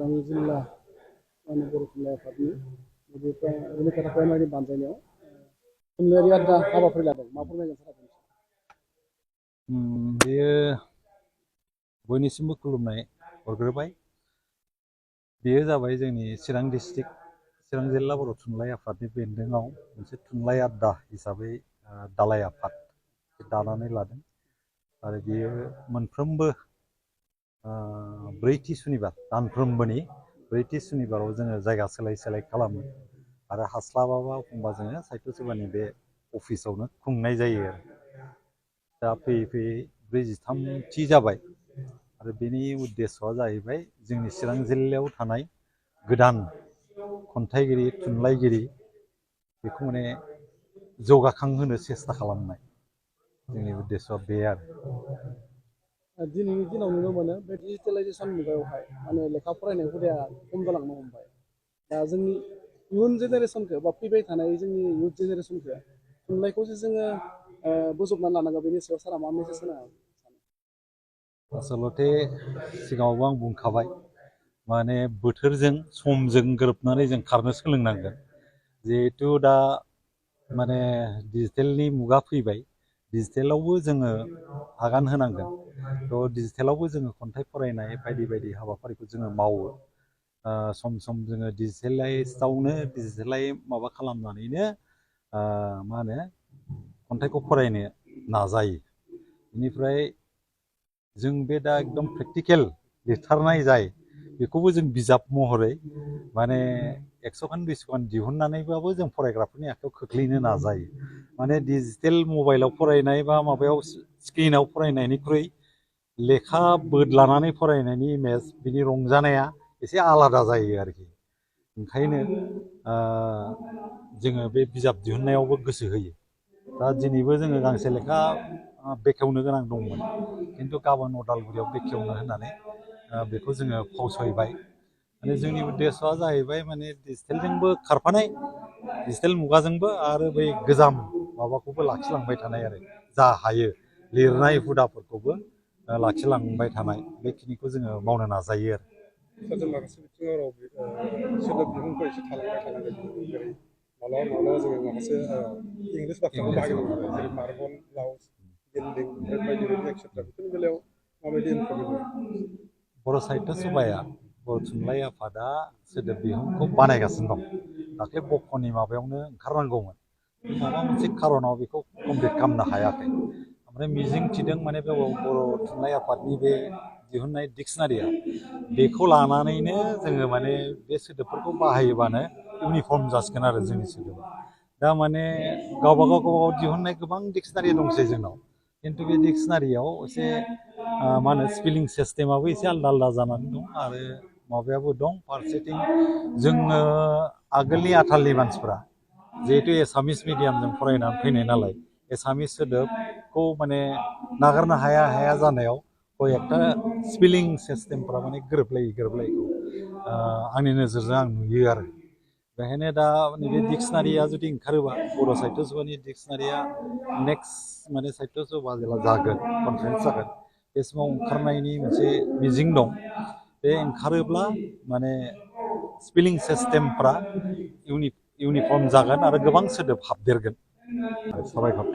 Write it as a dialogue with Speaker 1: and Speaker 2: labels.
Speaker 1: चिरां जिल्ला माने बर' थुनलाइ आफादनि बेनिफ्राय रुनिकाटा प्राइमारि बानजायनायाव थुनलाइयारि आयदा हाबाफारि लादों मा फोरमायगोन सारा?
Speaker 2: बेयो बयनिसिमबो खुलुमनाय हरग्रोबाय। बेयो जाबाय जोंनि चिरां डिस्ट्रिक्ट चिरां जिल्ला बर' थुनलाइ आफादनि बेन्दोङाव मोनसे थुनलाइ आयदा हिसाबै दालाइ आफाद दानानै लादों आरो बेयो मोनफ्रोमबो ब्रैथि सुनिबार दानफ्रोमबोनि ब्रैथि सुनिबाराव जोङो जायगा सोलाय सोलाय खालामो आरो हास्लाबाबा एखमबा जोङो साहित्य सभानि बे अफिसावनो खुंनाय जायो आरो दा फैयै फैयै 43थि जाबाय आरो बेनि उद्देश्यआ जाहैबाय जोंनि चिरां जिल्लायाव थानाय गोदान खन्थाइगिरि थुनलाइगिरि बेखौ माने जौगाखांहोनो सेस्था खालामनाय जोंनि उद्देश्यआ बे आरो
Speaker 1: दिनैनि दिनाव नुनो मोनो बे डिजिटेलाइजेसन मुगायावहाय माने लेखा फरायनाय हुदाया खम जालांनो हमबाय। दा जोंनि इयुन जेनेरेसनखौ बा फैबाय थानाय जोंनि इयुथ जेनेरेसनखौ थुनलाइखौसो जोङो बोजबना लानांगौ बेनि सायाव सारा मा मेसेज होनो सानो?
Speaker 2: आसलथे सिगाङावबो आं बुंखाबाय माने बोथोरजों समजों गोरोबनानै जों खारनो सोलोंनांगोन। जिहेथु दा माने डिजिटेलनि मुगा फैबाय, डिजिटेलावबो जोङो आगान होनांगोन। थ' डिजिटेलावबो जोङो खन्थाइ फरायनाय बायदि बायदि हाबाफारिखौ जोङो मावो। सम सम जोङो डिजिटेलाइजआवनो डिजिटेलाइ माबा खालामनानैनो मा होनो खन्थाइखौ फरायनो नाजायो। बेनिफ्राय जों बे दा एकदम प्रेक्टिकेल लिरथारनाय जाय बेखौबो जों बिजाब महरै माने 100 खान 200 खान दिहुननानैबाबो जों फरायग्राफोरनि आखायाव खोख्लैनो नाजायो। माने डिजिटेल मबाइलाव फरायनाय बा माबायाव स्क्रिनाव फरायनायनिख्रुइ लेखा बोदलानानै फरायनायनि इमेज बिनि रंजानाया एसे आलादा जायो आरोखि। ओंखायनो जोङो बे बिजाब दिहुननायावबो गोसो होयो। दा दिनैबो जोङो गांसे लेखा बेखेवनो गोनां दंमोन, खिन्थु गाबोन अदालगुरियाव बेखेवनो होननानै बेखौ जोङो फावसयबाय। माने जोंनि उद्देश्यआ जाहैबाय माने डिजिटेलजोंबो खारफानाय, डिजिटेल मुगाजोंबो आरो बै गोजाम माबाखौबो लाखिलांबाय थानाय आरो जा हायो लिरनाय हुदाफोरखौबो लाखिलांबाय थानाय बेखिनिखौ जोङो मावनो नाजायो आरो।
Speaker 1: जों माखासे बिथिङाव सोदोब बिहुंखौ एसे थालांबाय थानांगोन जेरै माब्लाबा माब्लाबा जोङो माखासे इंलिस बाथ्राखौ बाहायनो गोनां जायो जेरै मार्बल, लाउस, बिल्डिं बायदि बायदि एक्सेट्रा बेफोरनि बेलायाव माबायदि इमप्रुभमेन्ट जायो?
Speaker 2: बर' साहित्य सभाया बर' थुनलाइ आफादा सोदोब बिहुंखौ बानायगासिनो दं। दाख्लै बख'नि माबायावनो ओंखारनांगौमोन, माबा मोनसे खारनाव बेखौ कमप्लिट खालामनो हायाखै। ओमफ्राय मिजिं थिदों माने बे बर' थुनलाइ आफादनि बे दिहुननाय डिक्सनारिया बेखौ लानानैनो जोङो माने बे सोदोबफोरखौ बाहायोबानो इउनिफर्म जासिगोन आरो जोंनि सोदोबा। दा माने गावबागाव दिहुननाय गोबां डिक्सनारि दंसै जोंनाव, खिन्थु बे डिक्सनारियाव एसे मा होनो स्पेलिं सिस्टेमाबो एसे आलदा आलदा जानानै दं आरो माबायाबो दं। फारसेथिं जोङो आगोलनि आथालनि मानसिफ्रा जिहेतु एसामिस मिडियामजों फरायनानै फैनाय नालाय, एसामिस सोदोबखौ माने नागारनो हाया हाया जानायाव कयेकटा स्पेलिं सिस्टेमफ्रा माने गोरोबलायिखौ आंनि नोजोरजों आं नुयो आरो। बेखायनो दा नैबे डिक्सनारिया जुदि ओंखारोबा बर' साहित्य सभानि डिक्सनारिया नेक्स्ट माने साहित्य सभा जेला जागोन, कनफारेन्स जागोन, बे समाव ओंखारनायनि मोनसे मिजिं दं। बे ओंखारोब्ला माने स्पेलिं सिस्टेमफ्रा इउनिफर्म जागोन आरो गोबां सोदोब हाबदेरगोन। साबायखर।